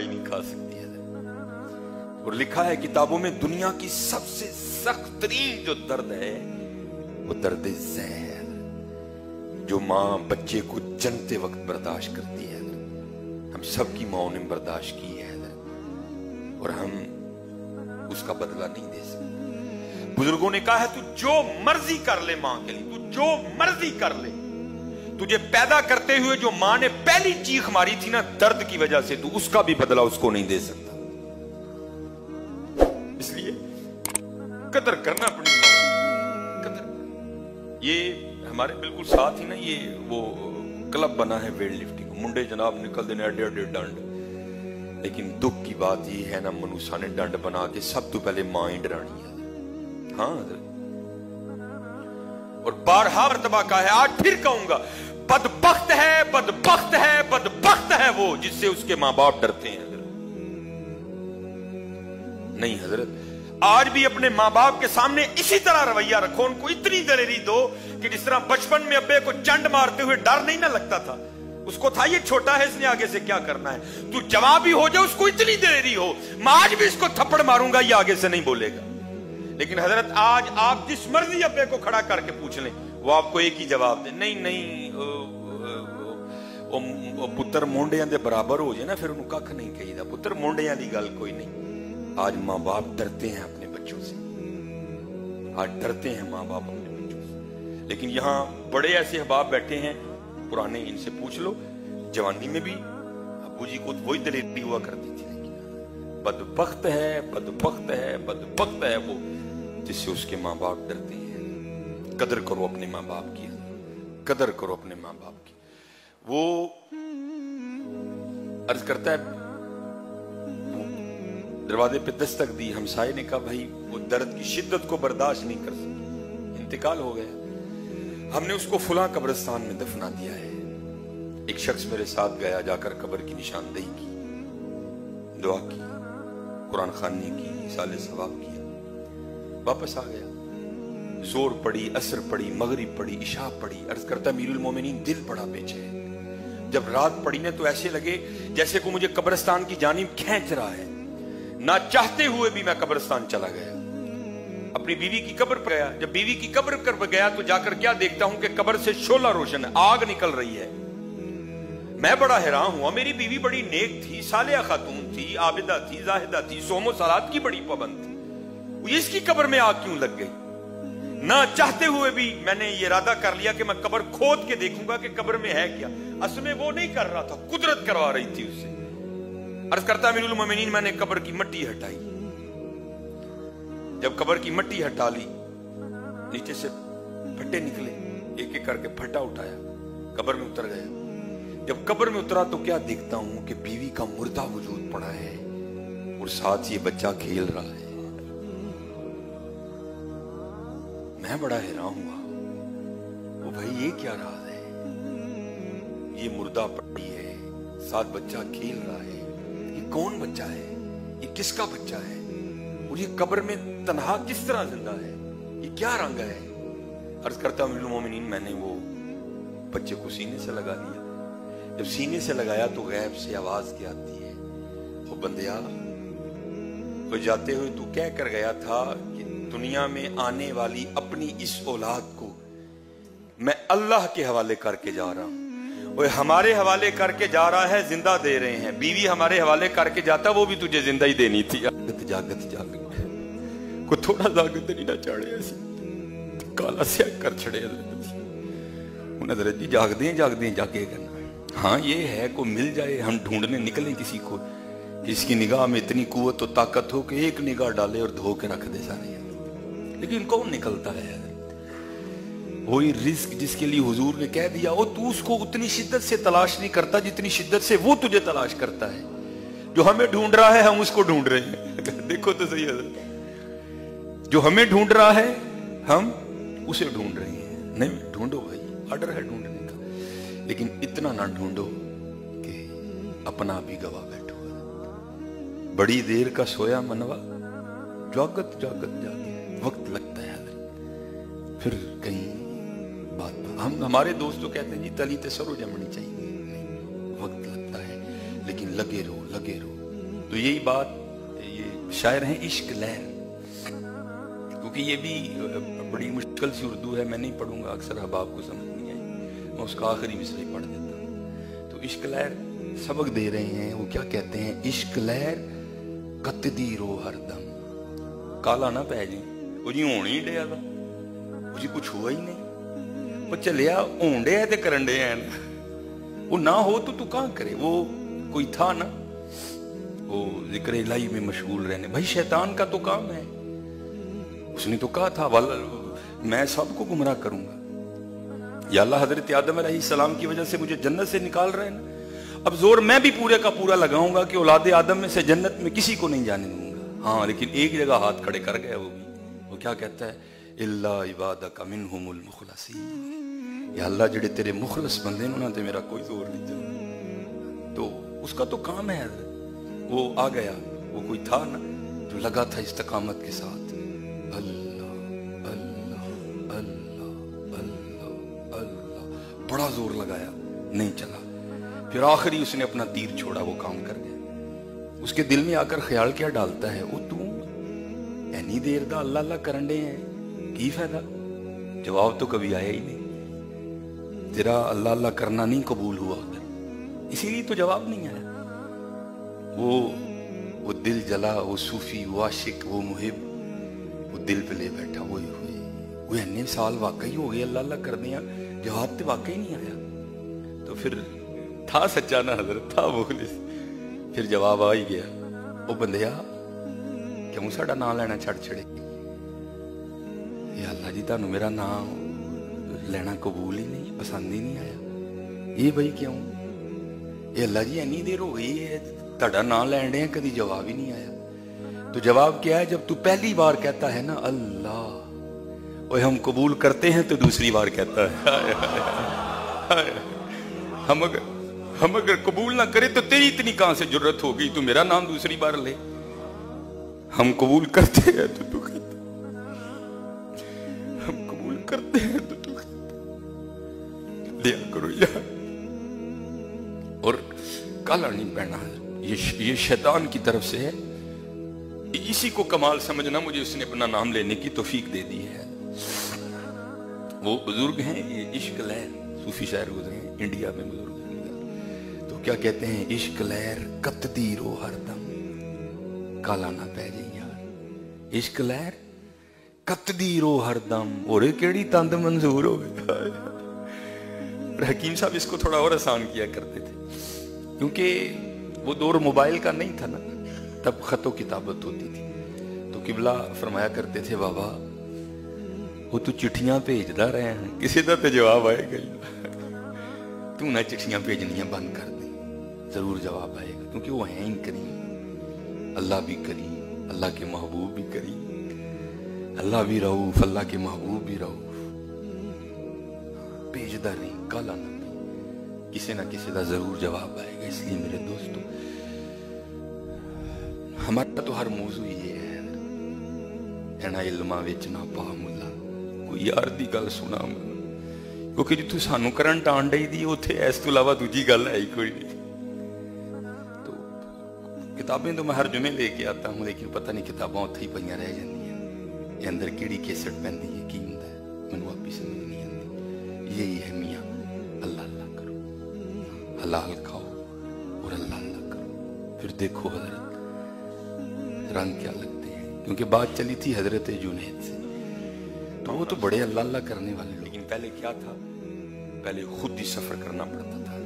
نہیں کھا سکتی ہے۔ اور لکھا ہے کتابوں میں دنیا کی سب سے سخت ترین جو درد ہے وہ درد ذہ ہے، جو ماں بچے کو جنتے وقت برداشت کرتی ہے۔ ہم سب کی ماں نے برداشت کی ہے اور ہم اس کا بدلہ نہیں دے سکتے۔ بزرگوں نے کہا ہے تو جو مرضی کر لے ماں کے لیے، تو جو مرضی کر لے، تجھے پیدا کرتے ہوئے جو ماں نے پہلی چیخ ماری تھی نا درد کی وجہ سے، تو اس کا بھی بدلہ اس کو نہیں دے سکتا۔ اس لیے قدر کرنا پڑی ماں، قدر۔ یہ ہمارے بالکل ساتھ ہی نا یہ وہ کلب بنا ہے ویٹ لفٹنگ، منڈے جناب نکل دینے اڈے اڈے ڈنڈ، لیکن دکھ کی بات یہ ہے نا منوسا نے ڈنڈ بنا کے سب تو پہلے ماں ہی ڈرانی ہے۔ ہاں اور بارہا مرتبہ کہا ہے، آج پھر کہوں گا، بدبخت ہے بدبخت ہے بدبخت ہے وہ جس سے اس کے ماں باپ ڈرتے ہیں۔ نہیں حضرت، آج بھی اپنے ماں باپ کے سامنے اسی طرح رویہ رکھو، ان کو اتنی دلیری دو کہ جس طرح بچپن میں ابے کو چنڈ مارتے ہوئے ڈر نہیں نہ لگتا تھا، اس کو تھا یہ چھوٹا ہے، اس نے آگے سے کیا کرنا ہے، تو جواب بھی ہو جائے اس کو اتنی دلیری ہو، میں آج بھی اس کو تھپڑ ماروں گا، یہ آگے سے نہیں بولے گا۔ لیکن حضرت آج آپ جس مرضی ابے کو کھڑا کر کے پوچھ لیں، وہ آپ کو ایک ہی جواب دے، نہیں نہیں پتر مونڈیاں دے برابر ہو جائے نا پھر انہوں ککھ نہیں کہی دا، پتر مونڈیاں دی گل کوئی نہیں۔ آج ماں باپ ڈرتے ہیں اپنے بچوں سے، آج ڈرتے ہیں ماں باپ اپنے بچوں سے۔ لیکن یہاں بڑے ایسے احباب بیٹھے ہیں پرانے، ان سے پوچھ لو، جوانی میں بھی ابو جی کو وہی دلیری ہوا کرتی تھی، لیکن بدبخت ہے بدبخت ہے بدبخت ہے وہ جس سے اس کے ماں باپ ڈرتے ہیں۔ قدر کرو اپنے ماں باپ کی، قدر کرو اپنے ماں باپ کی۔ وہ عرض کرتا ہے دروازے پہ دستک دی، ہمسائے نے کہا بھائی وہ درد کی شدت کو برداشت نہیں کر سکتی، انتقال ہو گیا، ہم نے اس کو فلاں قبرستان میں دفنا دیا ہے۔ ایک شخص میرے ساتھ گیا، جا کر قبر کی نشاندہی کی، دعا کی، قرآن خوانی کی، ایصال ثواب کیا، واپس آ گیا۔ زور پڑی، عصر پڑی، مغرب پڑی، عشاء پڑی، عرض کرتا امیر المومنین دل بڑا بےچین ہے۔ جب رات پڑی نے تو ایسے لگے جیسے کو مجھے قبرستان کی جانب کھینچ رہا ہے، نہ چاہتے ہوئے بھی میں قبرستان چلا گیا، اپنی بیوی کی قبر پر گیا۔ جب بیوی کی قبر پر گیا تو جا کر کیا دیکھتا ہوں کہ قبر سے شعلہ روشن ہے، آگ نکل رہی ہے۔ میں بڑا حیران ہوا، میری بیوی بڑی نیک تھی، صالحہ خاتون تھی، عابدہ تھی، زاہدہ تھی، صوم و صلات کی بڑی پابند تھی، اس کی قبر میں آگ کیوں لگ گئی؟ نہ چاہتے ہوئے بھی میں نے یہ ارادہ کر لیا کہ میں قبر کھود کے دیکھوں گا کہ قبر میں ہے کیا۔ اصل میں وہ نہیں کر رہا تھا، قدرت کروا رہی تھی اس سے۔ عرض کرتا امیر المومنین میں نے قبر کی مٹی ہٹائی، جب قبر کی مٹی ہٹا لی نیچے سے پھٹے نکلے، ایک ایک کر کے پھٹا اٹھایا، قبر میں اتر گیا۔ جب قبر میں اترا تو کیا دیکھتا ہوں کہ بیوی کا مردہ وجود پڑا ہے اور ساتھ یہ بچہ کھیل رہا ہے۔ میں بڑا حیران ہوا، وہ بھائی یہ کیا راز ہے؟ یہ مردہ پڑی ہے، ساتھ بچہ کھیل رہا ہے، یہ کون بچہ ہے؟ یہ کس کا بچہ ہے؟ اور یہ قبر میں تنہا کس طرح زندہ ہے؟ یہ کیا رنگ ہے؟ عرض کرتا امیر المومنین میں نے وہ بچے کو سینے سے لگا لیا۔ جب سینے سے لگایا تو غیب سے آواز کیا آتی ہے، وہ بندیا وہ جاتے ہوئے تو کہہ کر گیا تھا کہ دنیا میں آنے والی اپنی اس اولاد کو میں اللہ کے حوالے کر کے جا رہا ہوں۔ وہ ہمارے حوالے کر کے جا رہا ہے، زندہ دے رہے ہیں۔ بیوی ہمارے حوالے کر کے جاتا وہ بھی تجھے زندہ ہی دینی تھی۔ جاگت جاگت کو تھوڑا جاگت نہیں نہ چاڑے، ایسے کالا سیاہ کر چھڑے حضرت جی، جاگ دیں جاگے کرنا۔ ہاں یہ ہے کو مل جائے، ہم ڈھونڈنے نکلیں کسی کو کہ اس کی نگاہ میں اتنی قوت و طاقت ہو کہ ایک نگاہ ڈالے اور دھو کے رکھ دے سارے، لیکن کون نکلتا ہے؟ وہی رزق جس کے لیے حضور نے کہہ دیا وہ تو اس کو اتنی شدت سے تلاش نہیں کرتا جتنی شدت سے وہ تجھے تلاش کرتا ہے۔ جو ہمیں ڈھونڈ رہا ہے ہم اس کو ڈھونڈ رہے ہیں۔ دیکھو تو صحیح حضرت، جو ہمیں ڈھونڈ رہا ہے ہم اسے ڈھونڈ رہے ہیں۔ نہیں ڈھونڈو بھائی، آرڈر ہے ڈھونڈنے کا، لیکن اتنا نہ ڈھونڈو کہ اپنا بھی گوا بیٹھو۔ بڑی دیر کا سویا منوا، جاگت جاگت جاگے، وقت لگتا ہے حضرت۔ پھر کہیں بات ہمارے دوست تو کہتے ہیں جی تلی تے سرو جمنی چاہیے، وقت لگتا ہے، لیکن لگے رہو لگے رہو۔ تو یہی بات، یہ شاعر ہیں عشق لہر، کیونکہ یہ بھی بڑی مشکل سی اردو ہے، میں نہیں پڑھوں گا، اکثر احباب کو سمجھ نہیں آئی، میں اس کا آخری مصرع پڑھ دیتا ہوں۔ تو عشق لہر سبق دے رہے ہیں، وہ کیا کہتے ہیں؟ عشق لہر کتدی رو ہر دم، کالا نہ پہ جائیں، وہ جی ہون ہی ڈیا تھا، وہ جی کچھ ہوا ہی نہیں، وہ چلیا ہون ڈیا تے کرن ڈیا ہے نا، وہ نہ ہو تو کہاں کرے، وہ کوئی تھا نا، وہ ذکر الہی میں مشغول رہنے۔ بھائی شیطان کا تو کام ہے، اس نے تو کہا تھا میں سب کو گمراہ کروں گا، یا اللہ حضرت آدم علیہ السلام کی وجہ سے مجھے جنت سے نکال رہے ہیں نا، اب زور میں بھی پورے کا پورا لگاؤں گا کہ اولاد آدم میں سے جنت میں کسی کو نہیں جانے دوں گا۔ ہاں لیکن ایک جگہ ہاتھ کھڑے کر گیا وہ بھی، وہ کیا کہتا ہے؟ الا عبادک منہم المخلصین، یا اللہ جڑے تیرے مخلص بندے انہاں تے میرا کوئی زور نہیں چلتا۔ تو اس کا تو کام ہے حضرت، وہ آ گیا، وہ کوئی تھا نا جو لگا تھا استقامت کے ساتھ، اللہ اللہ اللہ اللہ اللہ، بڑا زور لگایا، نہیں چلا، پھر آخری اس نے اپنا تیر چھوڑا، وہ کام کر گیا۔ اس کے دل میں آ کر خیال کیا ڈالتا ہے؟ وہ تو اینی دیر دا اللہ اللہ کرن دے ہیں، کی فائدہ؟ جواب تو کبھی آیا ہی نہیں، تیرا اللہ اللہ کرنا نہیں قبول ہوا ادھر، اسی لیے تو جواب نہیں آیا۔ وہ دل جلا، وہ صوفی، وہ عاشق، وہ محب، وہ دل پہ لے بیٹھا، وہ اتنے سال واقعی ہو گئے اللہ اللہ کر دیا، جواب تو واقعی نہیں آیا۔ تو پھر تھا سچا نا حضرت، تھا مخلص، پھر جواب آ ہی گیا، وہ بندیا کیوں ساڈا نام لینا چھڑ چھڑے؟ یا اللہ جی تانوں میرا نام لینا قبول ہی نہیں، پسند ہی نہیں آیا، یہ بھائی کیوں؟ یہ اللہ جی اینی دیر ہو گئی ہے تہاڈا نام لین ڈے ہیں، کدی جواب ہی نہیں آیا۔ تو جواب کیا ہے؟ جب تو پہلی بار کہتا ہے نا اللہ، وہ ہم قبول کرتے ہیں تو دوسری بار کہتا ہے ہم اگر قبول نہ کرے تو تیری اتنی کہاں سے جرت ہو گئی تو میرا نام دوسری بار لے، ہم قبول کرتے ہیں تو تو کہتا، ہم قبول کرتے ہیں تو تو کہتا، دیا کرو یار۔ اور کالا نہیں پہنا، یہ شیطان کی طرف سے ہے، اسی کو کمال سمجھنا، مجھے اس نے اپنا نام لینے کی توفیق دے دی ہے۔ وہ بزرگ ہیں، یہ عشق لہر صوفی شاعر گزرے ہیں انڈیا میں، بزرگ ہیں، تو کیا کہتے ہیں؟ عشق لہر کتدی رو ہر دم، کالا نہ پہ جائیں یار، عشق لہر کتدی رو ہر دم، اور کیڑی تند منظور ہو گئی۔ حکیم صاحب اس کو تھوڑا اور آسان کیا کرتے تھے، کیونکہ وہ دور موبائل کا نہیں تھا نا، تب خط و کتابت ہوتی تھی، تو قبلہ فرمایا کرتے تھے بابا وہ تو چٹھیاں بھیجدا رہے ہیں، کسی دا تے جواب آئے گا، تو نہ چٹھیاں بھیجنیاں بند کر دیں، ضرور جواب آئے گا، کیونکہ وہ ہیں ہی کریم، اللہ بھی کریم، اللہ کے محبوب بھی کریم، اللہ بھی رؤوف، اللہ کے محبوب بھی رؤوف، بھیجدا نہیں، کالا نہ، کسی نہ کسی دا ضرور جواب آئے گا۔ اس لیے میرے دوستو، ہمارا تو ہر موضوع یہ ہے، اینا علماں وچ نہ پا ملا، کوئی یار دی گل سنا ملا، کیونکہ جتوں سانو کرنٹ آن ڈئی دی اوتھے اس تو علاوہ دوجی گل ہے ہی کوئی نہیں۔ تو کتابیں تو میں ہر جمعے لے کے آتا ہوں، لیکن پتہ نہیں کتاباں اوتھے ہی پئیاں رہ جاندیاں، یہ اندر کیڑی کیسٹ پیندی ہے، کی ہوندا ہے، مینوں آپ ہی سمجھ نہیں آندی۔ یہی ہے میاں، اللہ اللہ کرو، حلال کھاؤ اور اللہ اللہ کرو، پھر دیکھو حضرت رنگ کیا لگتے ہیں، کیونکہ بات چلی تھی حضرت جنید سے، تو وہ تو بڑے اللہ اللہ کرنے والے لوگ، لیکن پہلے کیا تھا؟ پہلے خود ہی سفر کرنا پڑتا تھا،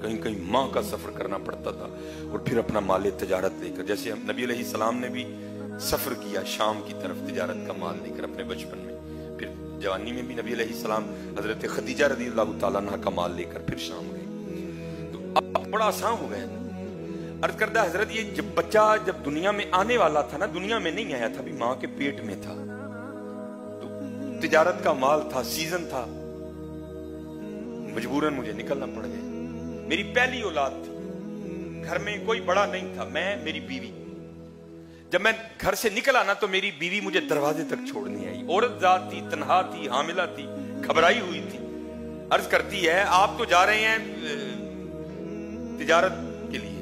کہیں کہیں ماہ کا سفر کرنا پڑتا تھا، اور پھر اپنا مال تجارت لے کر، جیسے نبی علیہ السلام نے بھی سفر کیا شام کی طرف تجارت کا مال لے کر اپنے بچپن میں، پھر جوانی میں بھی نبی علیہ السلام حضرت خدیجہ رضی اللہ تعالیٰ عنہ کا مال لے کر پھر شام گئے۔ تو اب بڑا آسان ہو گیا، عرض کردہ حضرت یہ جب بچہ جب دنیا میں آنے والا تھا نا، دنیا میں نہیں آیا تھا، بھی ماں کے پیٹ میں تھا، تو تجارت کا مال تھا، سیزن تھا، مجبوراً مجھے نکلنا پڑ گیا۔ میری پہلی اولاد تھی، گھر میں کوئی بڑا نہیں تھا، میں میری بیوی، جب میں گھر سے نکلا نا تو میری بیوی مجھے دروازے تک چھوڑنے آئی، عورت ذات تھی، تنہا تھی، حاملہ تھی، گھبرائی ہوئی تھی، عرض کرتی ہے آپ تو جا رہے ہیں تجارت کے لیے،